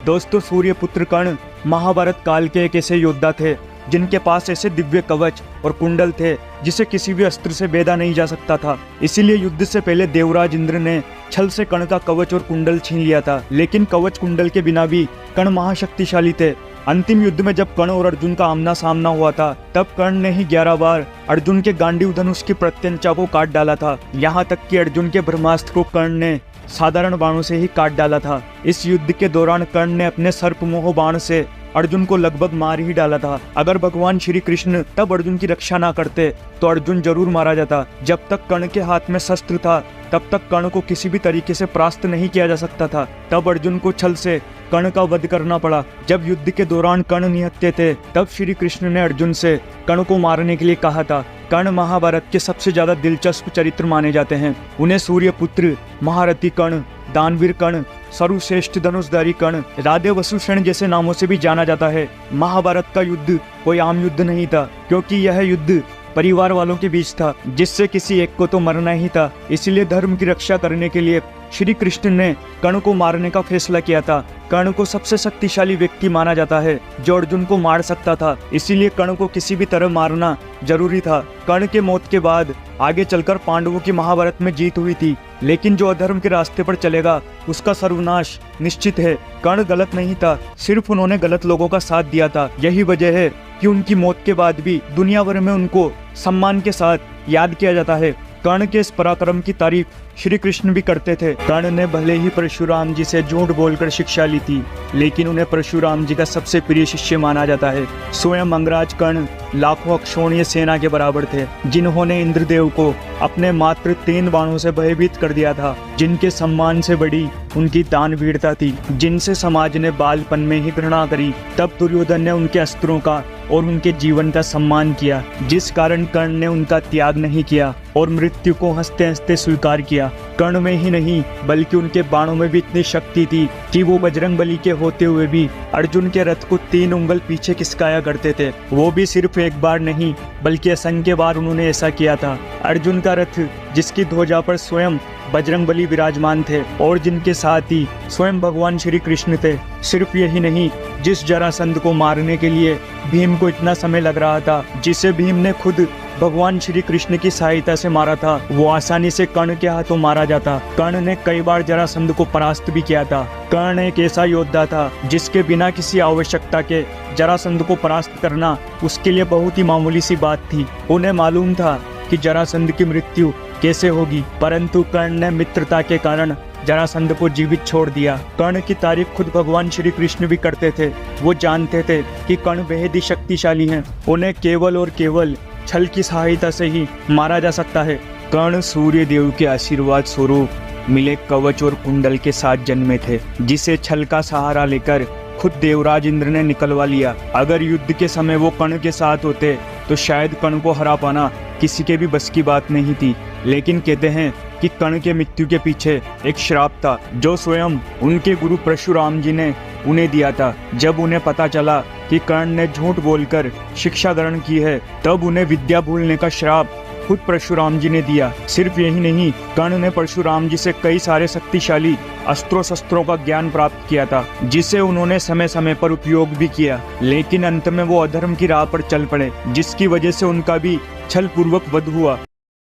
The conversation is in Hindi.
दोस्तों, सूर्यपुत्र कर्ण महाभारत काल के एक ऐसे योद्धा थे जिनके पास ऐसे दिव्य कवच और कुंडल थे जिसे किसी भी अस्त्र से भेदा नहीं जा सकता था। इसीलिए युद्ध से पहले देवराज इंद्र ने छल से कर्ण का कवच और कुंडल छीन लिया था। लेकिन कवच कुंडल के बिना भी कर्ण महाशक्तिशाली थे। अंतिम युद्ध में जब कर्ण और अर्जुन का आमना सामना हुआ था, तब कर्ण ने ही 11 बार अर्जुन के गांडीव धनुष की प्रत्यंचा को काट डाला था। यहाँ तक कि अर्जुन के ब्रह्मास्त्र को कर्ण ने साधारण बाणों से ही काट डाला था। इस युद्ध के दौरान कर्ण ने अपने सर्पमोह बाण से अर्जुन को लगभग मार ही डाला था। अगर भगवान श्री कृष्ण तब अर्जुन की रक्षा ना करते तो अर्जुन जरूर मारा जाता। जब तक कर्ण के हाथ में शस्त्र था तब तक कर्ण को किसी भी तरीके से परास्त नहीं किया जा सकता था। तब अर्जुन को छल से कर्ण का वध करना पड़ा। जब युद्ध के दौरान कर्ण निहत्थे थे, तब श्री कृष्ण ने अर्जुन से कर्ण को मारने के लिए कहा था। कर्ण महाभारत के सबसे ज्यादा दिलचस्प चरित्र माने जाते हैं। उन्हें सूर्यपुत्र, महारथी कर्ण, दानवीर कर्ण, सर्वश्रेष्ठ धनुषधारी कर्ण, राधे वसुषण जैसे नामों से भी जाना जाता है। महाभारत का युद्ध कोई आम युद्ध नहीं था, क्योंकि यह युद्ध परिवार वालों के बीच था, जिससे किसी एक को तो मरना ही था। इसलिए धर्म की रक्षा करने के लिए श्री कृष्ण ने कर्ण को मारने का फैसला किया था। कर्ण को सबसे शक्तिशाली व्यक्ति माना जाता है जो अर्जुन को मार सकता था। इसीलिए कर्ण को किसी भी तरह मारना जरूरी था। कर्ण के मौत के बाद आगे चलकर पांडवों की महाभारत में जीत हुई थी, लेकिन जो अधर्म के रास्ते पर चलेगा उसका सर्वनाश निश्चित है। कर्ण गलत नहीं था, सिर्फ उन्होंने गलत लोगों का साथ दिया था। यही वजह है कि उनकी मौत के बाद भी दुनिया भर में उनको सम्मान के साथ याद किया जाता है। कर्ण के इस पराक्रम की तारीफ श्री कृष्ण भी करते थे। कर्ण ने भले ही परशुराम जी से झूठ बोलकर शिक्षा ली थी, लेकिन उन्हें परशुराम जी का सबसे प्रिय शिष्य माना जाता है। स्वयं अंगराज कर्ण लाखों अक्षौणीय सेना के बराबर थे, जिन्होंने इंद्रदेव को अपने मात्र 3 बाणों से भयभीत कर दिया था। जिनके सम्मान से बड़ी उनकी दानवीरता थी, जिनसे समाज ने बालपन में ही घृणा करी। तब दुर्योधन ने उनके अस्त्रों का और उनके जीवन का सम्मान किया, जिस कारण कर्ण ने उनका त्याग नहीं किया और मृत्यु को हंसते हंसते स्वीकार किया। कर्ण में ही नहीं बल्कि उनके बाणों में भी इतनी शक्ति थी कि वो बजरंगबली के होते हुए भी अर्जुन के रथ को 3 उंगल पीछे खिसकाया करते थे। वो भी सिर्फ एक बार नहीं बल्कि असंख्य बार उन्होंने ऐसा किया था। अर्जुन का रथ, जिसकी ध्वजा पर स्वयं बजरंगबली विराजमान थे और जिनके साथ ही स्वयं भगवान श्री कृष्ण थे। सिर्फ यही नहीं, जिस जरासंध को मारने के लिए भीम को इतना समय लग रहा था, जिसे भीम ने खुद भगवान श्री कृष्ण की सहायता से मारा था, वो आसानी से कर्ण के हाथों मारा जाता। कर्ण ने कई बार जरासंध को परास्त भी किया था। कर्ण एक ऐसा योद्धा था जिसके बिना किसी आवश्यकता के जरासंध को परास्त करना उसके लिए बहुत ही मामूली सी बात थी। उन्हें मालूम था कि जरासंध की मृत्यु कैसे होगी, परंतु कर्ण ने मित्रता के कारण जरासंध को जीवित छोड़ दिया। कर्ण की तारीफ खुद भगवान श्री कृष्ण भी करते थे। वो जानते थे कि कर्ण बेहद ही शक्तिशाली हैं। उन्हें केवल और केवल छल की सहायता से ही मारा जा सकता है। कर्ण सूर्य देव के आशीर्वाद स्वरूप मिले कवच और कुंडल के साथ जन्मे थे, जिसे छल का सहारा लेकर खुद देवराज इंद्र ने निकलवा लिया। अगर युद्ध के समय वो कर्ण के साथ होते तो शायद कर्ण को हरा पाना किसी के भी बस की बात नहीं थी। लेकिन कहते हैं कि कर्ण के मृत्यु के पीछे एक श्राप था जो स्वयं उनके गुरु परशुराम जी ने उन्हें दिया था। जब उन्हें पता चला कि कर्ण ने झूठ बोलकर शिक्षा ग्रहण की है, तब उन्हें विद्या भूलने का श्राप खुद परशुराम जी ने दिया। सिर्फ यही नहीं, कर्ण ने परशुराम जी से कई सारे शक्तिशाली अस्त्रों शस्त्रों का ज्ञान प्राप्त किया था, जिसे उन्होंने समय समय पर उपयोग भी किया। लेकिन अंत में वो अधर्म की राह पर चल पड़े, जिसकी वजह से उनका भी छल पूर्वक वध हुआ।